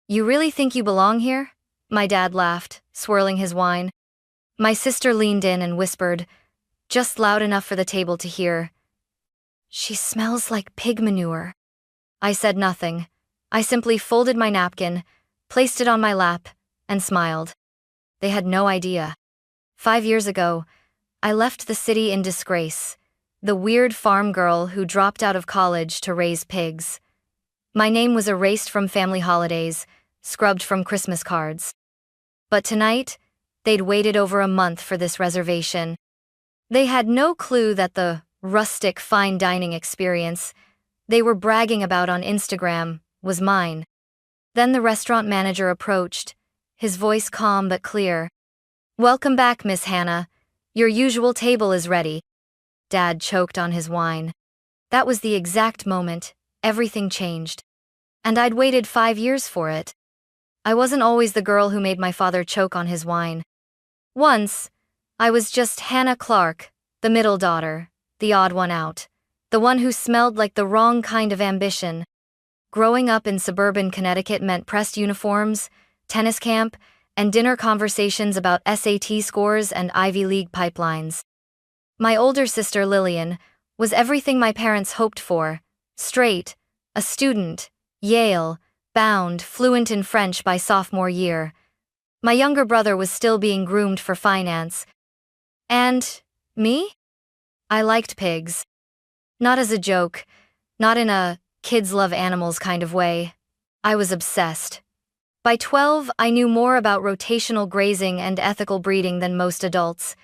You really think you belong here? My dad laughed, swirling his wine. My sister leaned in and whispered, just loud enough for the table to hear, "She smells like pig manure." I said nothing. I simply folded my napkin, placed it on my lap, and smiled. They had no idea. 5 years ago, I left the city in disgrace, the weird farm girl who dropped out of college to raise pigs. My name was erased from family holidays, scrubbed from Christmas cards. But tonight, they'd waited over a month for this reservation. They had no clue that the rustic fine dining experience they were bragging about on Instagram was mine. Then the restaurant manager approached, his voice calm but clear. "Welcome back, Miss Hannah. Your usual table is ready." Dad choked on his wine. That was the exact moment everything changed. And I'd waited 5 years for it. I wasn't always the girl who made my father choke on his wine. Once, I was just Hannah Clark, the middle daughter, the odd one out, the one who smelled like the wrong kind of ambition. Growing up in suburban Connecticut meant pressed uniforms, tennis camp, and dinner conversations about SAT scores and Ivy League pipelines. My older sister Lillian was everything my parents hoped for: straight, a student, Yale, bound, fluent in French by sophomore year. My younger brother was still being groomed for finance. And me? I liked pigs. Not as a joke, not in a kids love animals kind of way. I was obsessed. By 12, I knew more about rotational grazing and ethical breeding than most adults.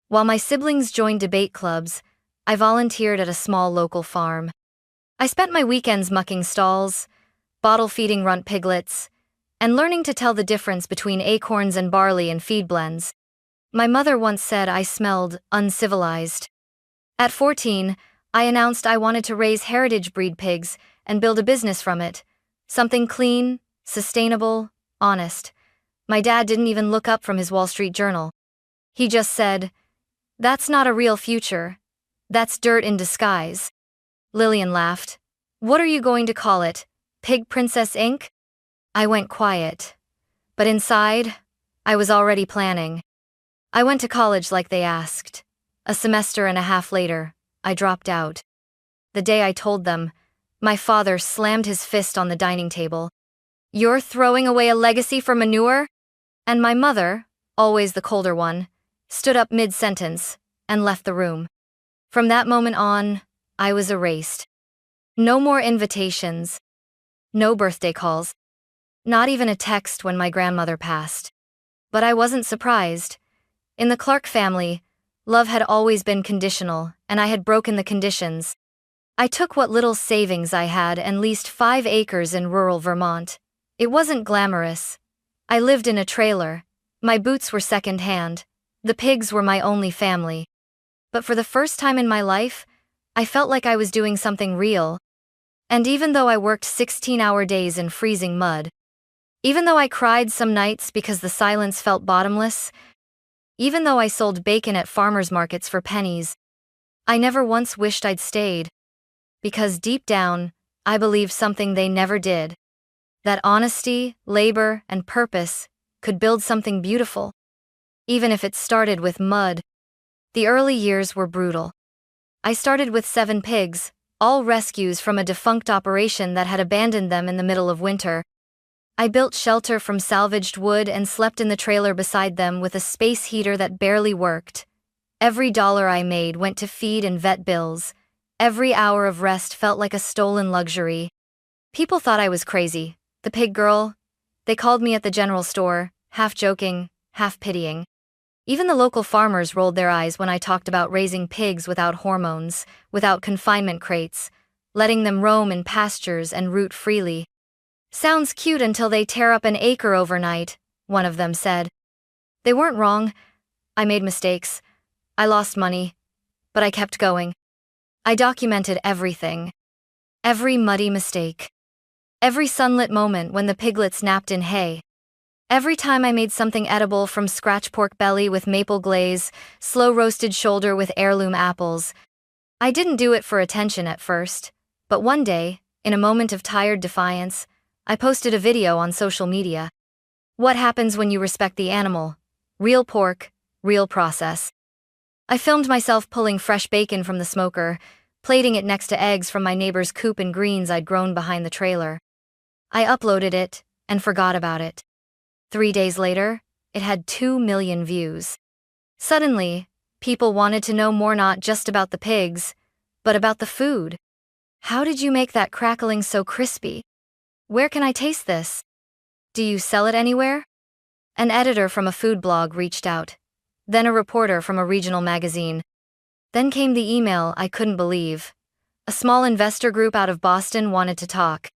While my siblings joined debate clubs, I volunteered at a small local farm. I spent my weekends mucking stalls, bottle-feeding runt piglets, and learning to tell the difference between acorns and barley in feed blends. My mother once said I smelled uncivilized. At 14, I announced I wanted to raise heritage breed pigs and build a business from it. Something clean, sustainable, honest. My dad didn't even look up from his Wall Street Journal. He just said, "That's not a real future. That's dirt in disguise." Lillian laughed. "What are you going to call it? Pig Princess Inc.?" I went quiet. But inside, I was already planning. I went to college like they asked. A semester and a half later, I dropped out. The day I told them, my father slammed his fist on the dining table. "You're throwing away a legacy for manure?" And my mother, always the colder one, stood up mid-sentence and left the room. From that moment on, I was erased. No more invitations. No birthday calls. Not even a text when my grandmother passed. But I wasn't surprised. In the Clark family, love had always been conditional, and I had broken the conditions. I took what little savings I had and leased 5 acres in rural Vermont. It wasn't glamorous. I lived in a trailer. My boots were second-hand. The pigs were my only family. But for the first time in my life, I felt like I was doing something real. And even though I worked 16-hour days in freezing mud, even though I cried some nights because the silence felt bottomless, even though I sold bacon at farmers markets for pennies, I never once wished I'd stayed. Because deep down, I believed something they never did. That honesty, labor, and purpose could build something beautiful. Even if it started with mud. The early years were brutal. I started with 7 pigs, all rescues from a defunct operation that had abandoned them in the middle of winter. I built shelter from salvaged wood and slept in the trailer beside them with a space heater that barely worked. Every dollar I made went to feed and vet bills. Every hour of rest felt like a stolen luxury. People thought I was crazy, the pig girl. They called me at the general store, half joking, half pitying. Even the local farmers rolled their eyes when I talked about raising pigs without hormones, without confinement crates, letting them roam in pastures and root freely. "Sounds cute until they tear up an acre overnight," one of them said. They weren't wrong. I made mistakes. I lost money. But I kept going. I documented everything. Every muddy mistake. Every sunlit moment when the piglets napped in hay. Every time I made something edible, from scratch pork belly with maple glaze, slow roasted shoulder with heirloom apples. I didn't do it for attention at first, but one day, in a moment of tired defiance, I posted a video on social media. What happens when you respect the animal? Real pork, real process. I filmed myself pulling fresh bacon from the smoker, plating it next to eggs from my neighbor's coop and greens I'd grown behind the trailer. I uploaded it and forgot about it. 3 days later, it had 2 million views. Suddenly, people wanted to know more, not just about the pigs, but about the food. How did you make that crackling so crispy? Where can I taste this? Do you sell it anywhere? An editor from a food blog reached out. Then a reporter from a regional magazine. Then came the email I couldn't believe. A small investor group out of Boston wanted to talk.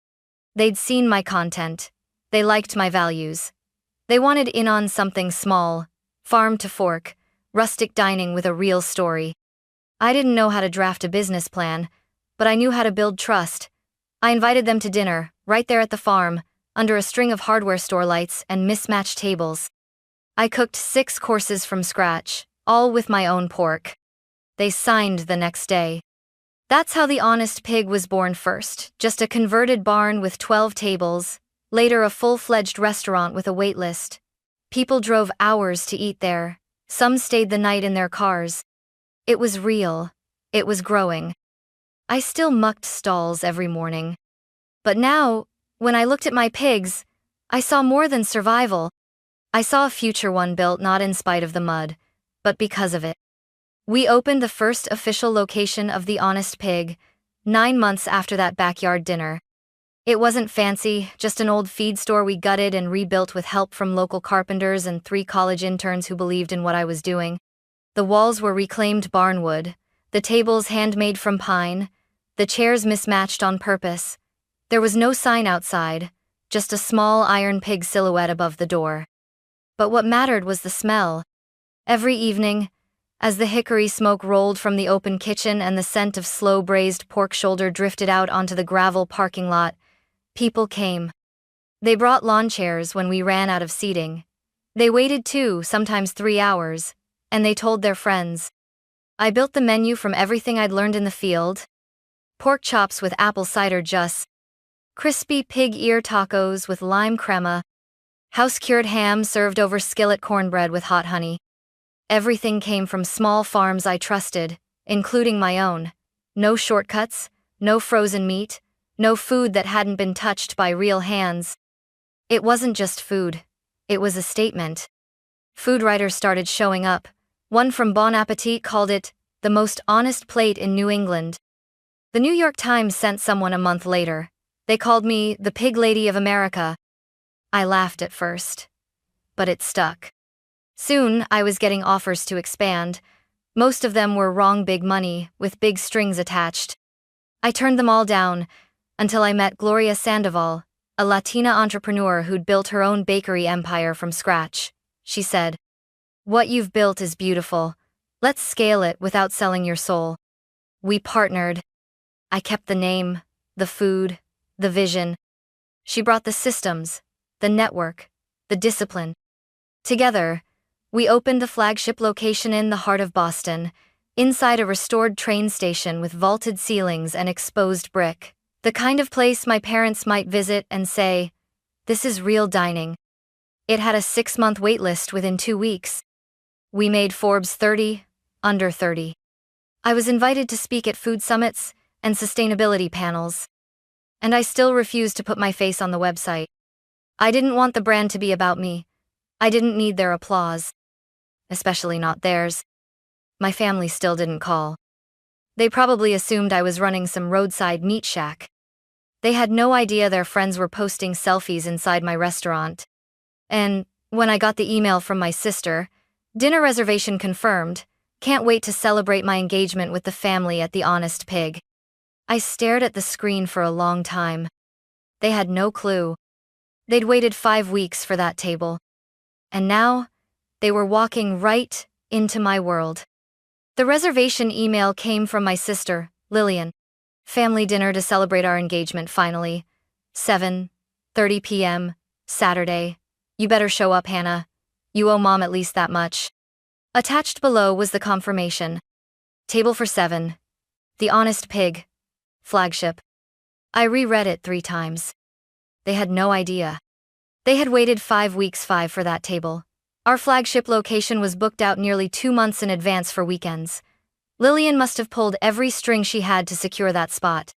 They'd seen my content. They liked my values. They wanted in on something small, farm to fork, rustic dining with a real story. I didn't know how to draft a business plan, but I knew how to build trust. I invited them to dinner, right there at the farm, under a string of hardware store lights and mismatched tables. I cooked 6 courses from scratch, all with my own pork. They signed the next day. That's how the Honest Pig was born first, just a converted barn with 12 tables, later a full-fledged restaurant with a wait list. People drove hours to eat there, some stayed the night in their cars. It was real. It was growing. I still mucked stalls every morning. But now, when I looked at my pigs, I saw more than survival. I saw a future one built not in spite of the mud, but because of it. We opened the first official location of the Honest Pig, 9 months after that backyard dinner. It wasn't fancy, just an old feed store we gutted and rebuilt with help from local carpenters and 3 college interns who believed in what I was doing. The walls were reclaimed barnwood, the tables handmade from pine, the chairs mismatched on purpose. There was no sign outside, just a small iron pig silhouette above the door. But what mattered was the smell. Every evening, as the hickory smoke rolled from the open kitchen and the scent of slow braised pork shoulder drifted out onto the gravel parking lot, people came. They brought lawn chairs when we ran out of seating. They waited 2, sometimes 3 hours, and they told their friends. I built the menu from everything I'd learned in the field. Pork chops with apple cider juice, crispy pig ear tacos with lime crema, house-cured ham served over skillet cornbread with hot honey. Everything came from small farms I trusted, including my own. No shortcuts, no frozen meat, no food that hadn't been touched by real hands. It wasn't just food. It was a statement. Food writers started showing up. One from Bon Appetit called it the most honest plate in New England. The New York Times sent someone a month later. They called me the Pig Lady of America. I laughed at first, but it stuck. Soon, I was getting offers to expand. Most of them were wrong big money, with big strings attached. I turned them all down, until I met Gloria Sandoval, a Latina entrepreneur who'd built her own bakery empire from scratch. She said, "What you've built is beautiful. Let's scale it without selling your soul." We partnered. I kept the name, the food, the vision. She brought the systems, the network, the discipline. Together, we opened the flagship location in the heart of Boston, inside a restored train station with vaulted ceilings and exposed brick. The kind of place my parents might visit and say, "This is real dining." It had a 6-month wait list within 2 weeks. We made Forbes 30, under 30. I was invited to speak at food summits and sustainability panels. And I still refused to put my face on the website. I didn't want the brand to be about me. I didn't need their applause. Especially not theirs. My family still didn't call. They probably assumed I was running some roadside meat shack. They had no idea their friends were posting selfies inside my restaurant. And when I got the email from my sister, "Dinner reservation confirmed. Can't wait to celebrate my engagement with the family at the Honest Pig." I stared at the screen for a long time. They had no clue. They'd waited 5 weeks for that table. And now, they were walking right into my world. The reservation email came from my sister, Lillian. Family dinner to celebrate our engagement finally. 7:30 p.m., Saturday. You better show up, Hannah. You owe Mom at least that much. Attached below was the confirmation. Table for 7. The Honest Pig. Flagship. I reread it 3 times. They had no idea. They had waited 5 weeks for that table. Our flagship location was booked out nearly 2 months in advance for weekends. Lillian must have pulled every string she had to secure that spot.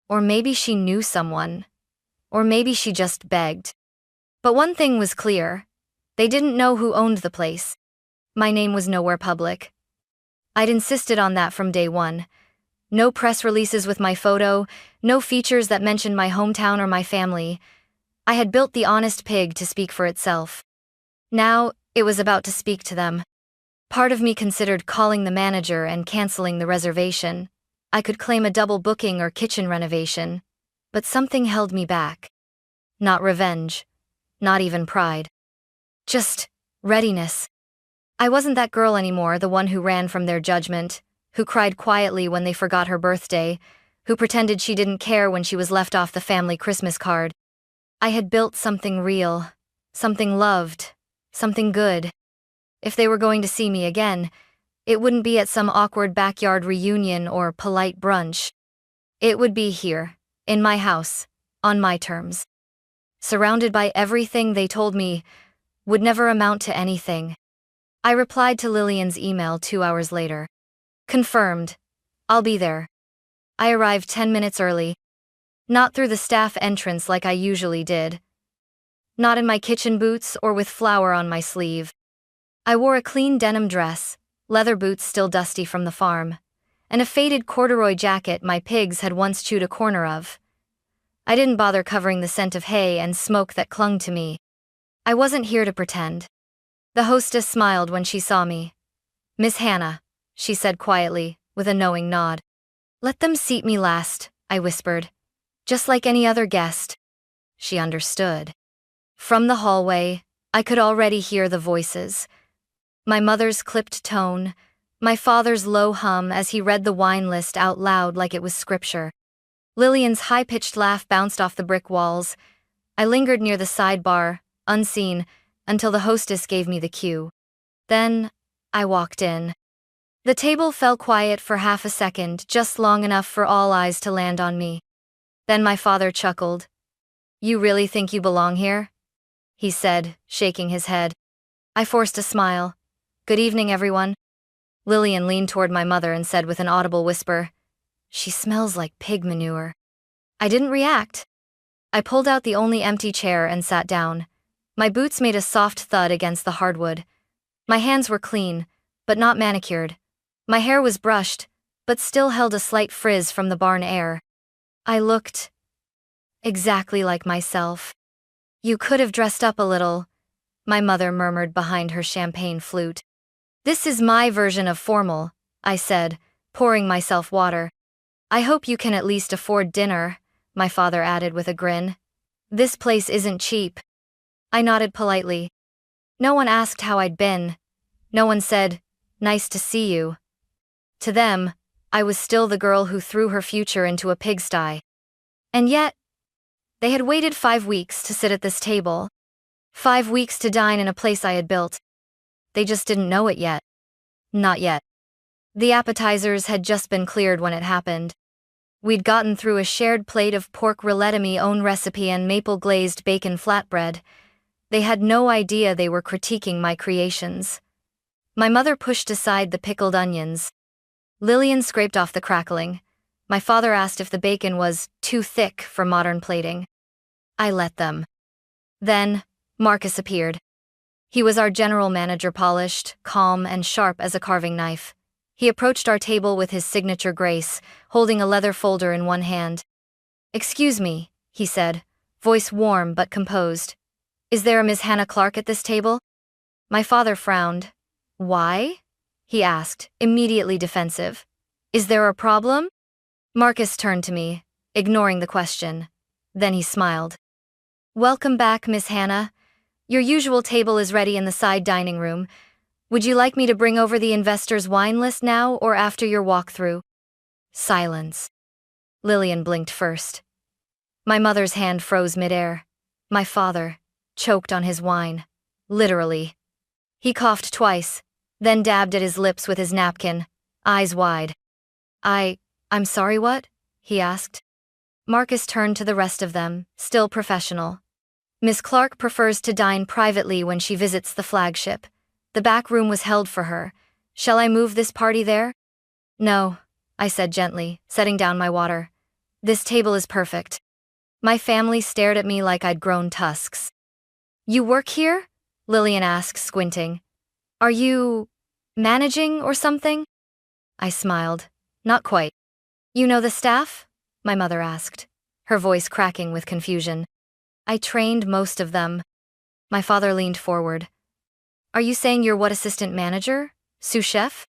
Or maybe she knew someone. Or maybe she just begged. But one thing was clear. They didn't know who owned the place. My name was nowhere public. I'd insisted on that from day one. No press releases with my photo, no features that mentioned my hometown or my family. I had built the honest pig to speak for itself. Now, it was about to speak to them. Part of me considered calling the manager and canceling the reservation. I could claim a double booking or kitchen renovation. But something held me back. Not revenge. Not even pride. Just readiness. I wasn't that girl anymore, the one who ran from their judgment, who cried quietly when they forgot her birthday, who pretended she didn't care when she was left off the family Christmas card. I had built something real, something loved, something good. If they were going to see me again, it wouldn't be at some awkward backyard reunion or polite brunch. It would be here, in my house, on my terms. Surrounded by everything they told me would never amount to anything. I replied to Lillian's email 2 hours later. Confirmed. I'll be there. I arrived 10 minutes early. Not through the staff entrance like I usually did. Not in my kitchen boots or with flour on my sleeve. I wore a clean denim dress, leather boots still dusty from the farm, and a faded corduroy jacket my pigs had once chewed a corner of. I didn't bother covering the scent of hay and smoke that clung to me. I wasn't here to pretend. The hostess smiled when she saw me. "Miss Hannah," she said quietly, with a knowing nod. "Let them seat me last," I whispered. "Just like any other guest." She understood. From the hallway, I could already hear the voices. My mother's clipped tone, my father's low hum as he read the wine list out loud like it was scripture. Lillian's high-pitched laugh bounced off the brick walls. I lingered near the sidebar, unseen, until the hostess gave me the cue. Then, I walked in. The table fell quiet for half a second, just long enough for all eyes to land on me. Then my father chuckled. "You really think you belong here?" he said, shaking his head. I forced a smile. "Good evening, everyone." Lillian leaned toward my mother and said with an audible whisper, "She smells like pig manure." I didn't react. I pulled out the only empty chair and sat down. My boots made a soft thud against the hardwood. My hands were clean, but not manicured. My hair was brushed, but still held a slight frizz from the barn air. I looked exactly like myself. "You could have dressed up a little," my mother murmured behind her champagne flute. "This is my version of formal," I said, pouring myself water. "I hope you can at least afford dinner," my father added with a grin. "This place isn't cheap." I nodded politely. No one asked how I'd been. No one said, "Nice to see you." To them, I was still the girl who threw her future into a pigsty. And yet, they had waited 5 weeks to sit at this table. 5 weeks to dine in a place I had built. They just didn't know it yet. Not yet. The appetizers had just been cleared when it happened. We'd gotten through a shared plate of pork rillette, own recipe, and maple-glazed bacon flatbread. They had no idea they were critiquing my creations. My mother pushed aside the pickled onions. Lillian scraped off the crackling. My father asked if the bacon was too thick for modern plating. I let them. Then, Marcus appeared. He was our general manager, polished, calm, and sharp as a carving knife. He approached our table with his signature grace, holding a leather folder in one hand. "Excuse me," he said, voice warm but composed. "Is there a Miss Hannah Clark at this table?" My father frowned. "Why?" he asked, immediately defensive. "Is there a problem?" Marcus turned to me, ignoring the question. Then he smiled. "Welcome back, Miss Hannah. Your usual table is ready in the side dining room. Would you like me to bring over the investor's wine list now or after your walkthrough?" Silence. Lillian blinked first. My mother's hand froze midair. My father choked on his wine. Literally. He coughed twice, then dabbed at his lips with his napkin, eyes wide. I'm sorry, what?" he asked. Marcus turned to the rest of them, still professional. Miss Clark prefers to dine privately when she visits the flagship. The back room was held for her. Shall I move this party there? No, I said gently, setting down my water. This table is perfect. My family stared at me like I'd grown tusks. You work here? Lillian asked, squinting. Are you managing or something? I smiled. Not quite. You know the staff? My mother asked, her voice cracking with confusion. I trained most of them. My father leaned forward. Are you saying you're what, assistant manager? Sous chef?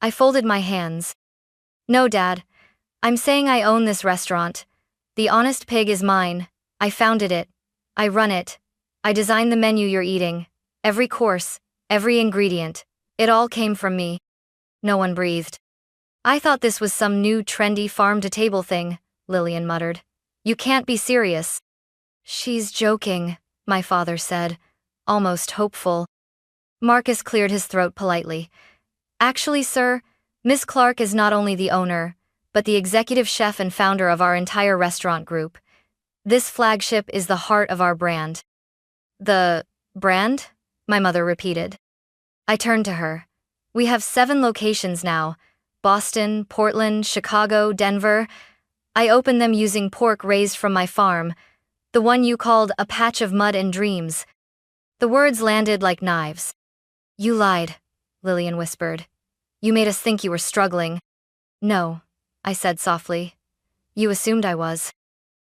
I folded my hands. No, Dad. I'm saying I own this restaurant. The Honest Pig is mine. I founded it. I run it. I designed the menu you're eating. Every course, every ingredient. It all came from me. No one breathed. I thought this was some new trendy farm-to-table thing, Lillian muttered. You can't be serious. She's joking, my father said, almost hopeful. Marcus cleared his throat politely. Actually, sir, Miss Clark is not only the owner, but the executive chef and founder of our entire restaurant group. This flagship is the heart of our brand. The brand? My mother repeated. I turned to her. We have 7 locations now. Boston, Portland, Chicago, Denver. I opened them using pork raised from my farm, the one you called a patch of mud and dreams. The words landed like knives. You lied, Lillian whispered. You made us think you were struggling. No, I said softly. You assumed I was.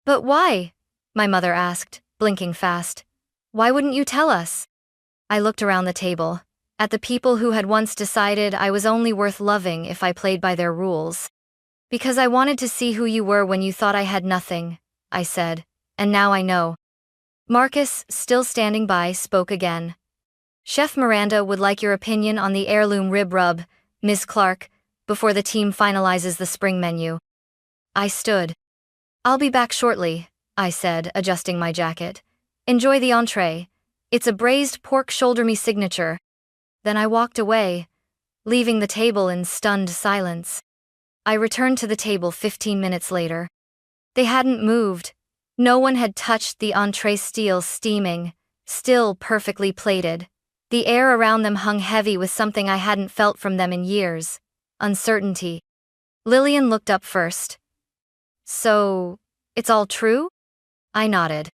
But why? My mother asked, blinking fast. Why wouldn't you tell us? I looked around the table, at the people who had once decided I was only worth loving if I played by their rules. Because I wanted to see who you were when you thought I had nothing, I said, and now I know. Marcus, still standing by, spoke again. Chef Miranda would like your opinion on the heirloom rib rub, Miss Clark, before the team finalizes the spring menu. I stood. I'll be back shortly, I said, adjusting my jacket. Enjoy the entree. It's a braised pork shoulder meat signature. Then I walked away, leaving the table in stunned silence. I returned to the table 15 minutes later. They hadn't moved. No one had touched the entree, steel steaming, still perfectly plated. The air around them hung heavy with something I hadn't felt from them in years. Uncertainty. Lillian looked up first. So, it's all true? I nodded.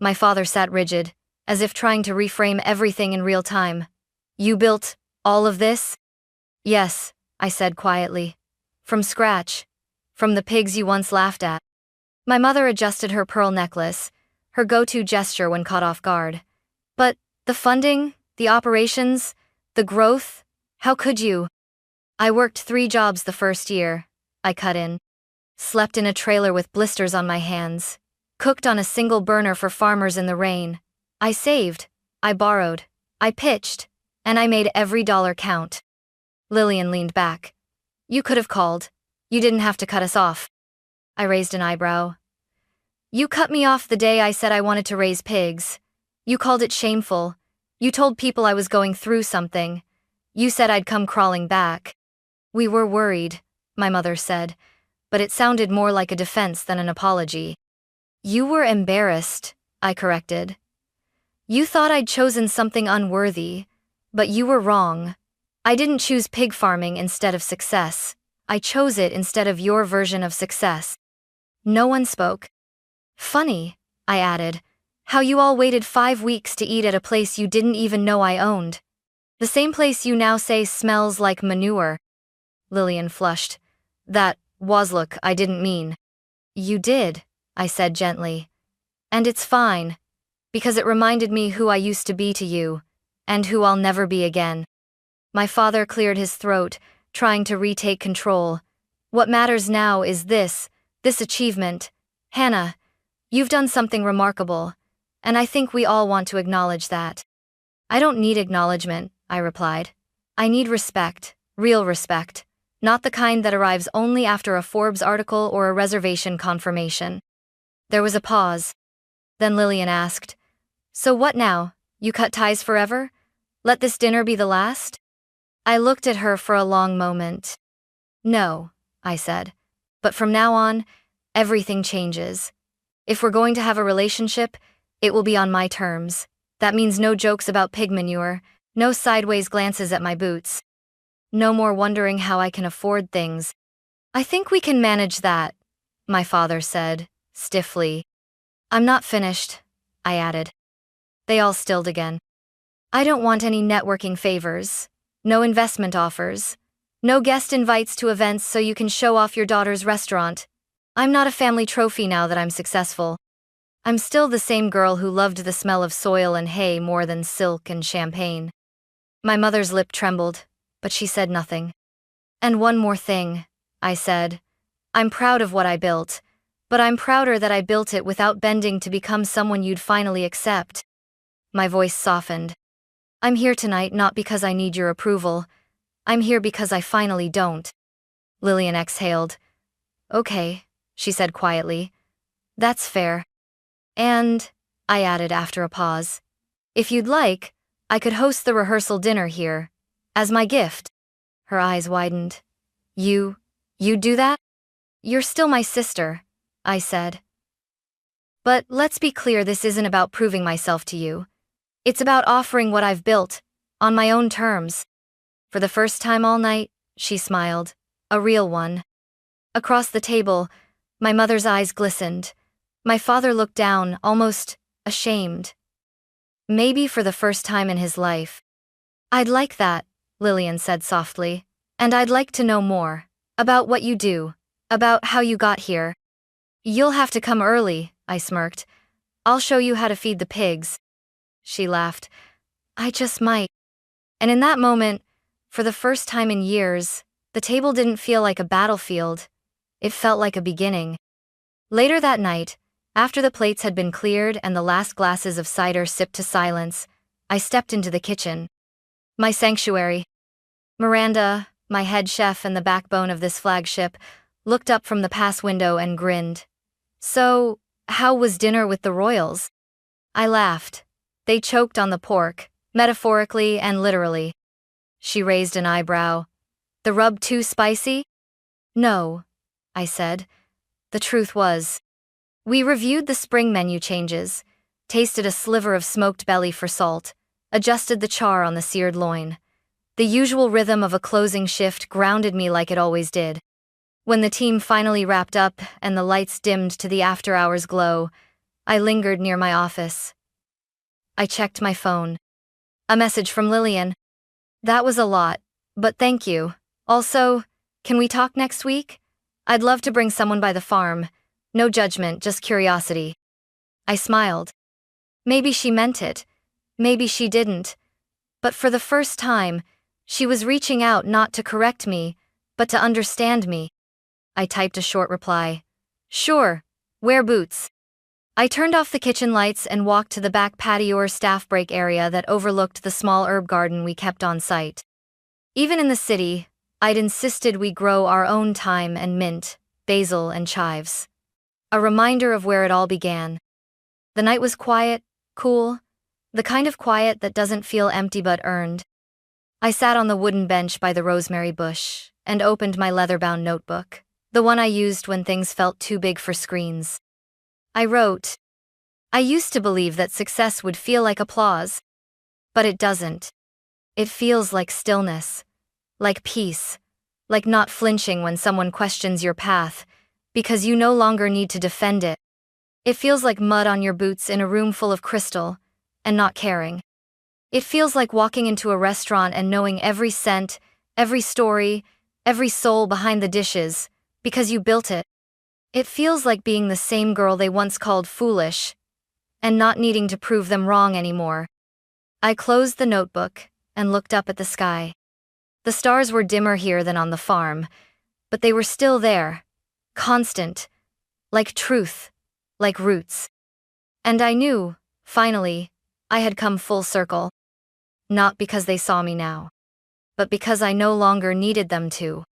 My father sat rigid, as if trying to reframe everything in real time. You built all of this? Yes, I said quietly. From scratch. From the pigs you once laughed at. My mother adjusted her pearl necklace, her go-to gesture when caught off guard. But the funding, the operations, the growth, how could you? I worked 3 jobs the first year, I cut in. Slept in a trailer with blisters on my hands. Cooked on a single burner for farmers in the rain. I saved. I borrowed. I pitched. And I made every dollar count. Lillian leaned back. You could have called. You didn't have to cut us off. I raised an eyebrow. You cut me off the day I said I wanted to raise pigs. You called it shameful. You told people I was going through something. You said I'd come crawling back. We were worried, my mother said, but it sounded more like a defense than an apology. You were embarrassed, I corrected. You thought I'd chosen something unworthy, but you were wrong. I didn't choose pig farming instead of success. I chose it instead of your version of success. No one spoke. Funny, I added, how you all waited 5 weeks to eat at a place you didn't even know I owned. The same place you now say smells like manure. Lillian flushed. That was, look, I didn't mean. You did, I said gently. And it's fine, because it reminded me who I used to be to you, and who I'll never be again. My father cleared his throat, trying to retake control. What matters now is this achievement. Hannah, you've done something remarkable, and I think we all want to acknowledge that. I don't need acknowledgement, I replied. I need respect, real respect, not the kind that arrives only after a Forbes article or a reservation confirmation. There was a pause. Then Lillian asked, So what now? You cut ties forever? Let this dinner be the last? I looked at her for a long moment. No, I said. But from now on, everything changes. If we're going to have a relationship, it will be on my terms. That means no jokes about pig manure, no sideways glances at my boots. No more wondering how I can afford things. I think we can manage that, my father said, stiffly. I'm not finished, I added. They all stilled again. I don't want any networking favors, no investment offers, no guest invites to events so you can show off your daughter's restaurant. I'm not a family trophy now that I'm successful. I'm still the same girl who loved the smell of soil and hay more than silk and champagne. My mother's lip trembled, but she said nothing. And one more thing, I said. I'm proud of what I built, but I'm prouder that I built it without bending to become someone you'd finally accept. My voice softened. I'm here tonight not because I need your approval. I'm here because I finally don't. Lillian exhaled. Okay, she said quietly. That's fair. And, I added after a pause, if you'd like, I could host the rehearsal dinner here, as my gift. Her eyes widened. You'd do that? You're still my sister, I said. But let's be clear, this isn't about proving myself to you. It's about offering what I've built, on my own terms. For the first time all night, she smiled, a real one. Across the table, my mother's eyes glistened. My father looked down, almost ashamed. Maybe for the first time in his life. I'd like that, Lillian said softly. And I'd like to know more. About what you do. About how you got here. You'll have to come early, I smirked. I'll show you how to feed the pigs. She laughed. I just might. And in that moment, for the first time in years, the table didn't feel like a battlefield. It felt like a beginning. Later that night, after the plates had been cleared and the last glasses of cider sipped to silence, I stepped into the kitchen. My sanctuary. Miranda, my head chef and the backbone of this flagship, looked up from the pass window and grinned. So, how was dinner with the royals? I laughed. They choked on the pork, metaphorically and literally. She raised an eyebrow. The rub too spicy? No, I said. The truth was. We reviewed the spring menu changes, tasted a sliver of smoked belly for salt, adjusted the char on the seared loin. The usual rhythm of a closing shift grounded me like it always did. When the team finally wrapped up and the lights dimmed to the after-hours glow, I lingered near my office. I checked my phone. A message from Lillian. That was a lot, but thank you. Also, can we talk next week? I'd love to bring someone by the farm. No judgment, just curiosity. I smiled. Maybe she meant it. Maybe she didn't. But for the first time, she was reaching out not to correct me, but to understand me. I typed a short reply. Sure, wear boots. I turned off the kitchen lights and walked to the back patio or staff break area that overlooked the small herb garden we kept on site. Even in the city, I'd insisted we grow our own thyme and mint, basil and chives. A reminder of where it all began. The night was quiet, cool, the kind of quiet that doesn't feel empty but earned. I sat on the wooden bench by the rosemary bush and opened my leather-bound notebook, the one I used when things felt too big for screens. I wrote, I used to believe that success would feel like applause, but it doesn't. It feels like stillness, like peace, like not flinching when someone questions your path, because you no longer need to defend it. It feels like mud on your boots in a room full of crystal, and not caring. It feels like walking into a restaurant and knowing every scent, every story, every soul behind the dishes, because you built it. It feels like being the same girl they once called foolish, and not needing to prove them wrong anymore. I closed the notebook and looked up at the sky. The stars were dimmer here than on the farm, but they were still there, constant, like truth, like roots. And I knew, finally, I had come full circle. Not because they saw me now, but because I no longer needed them to.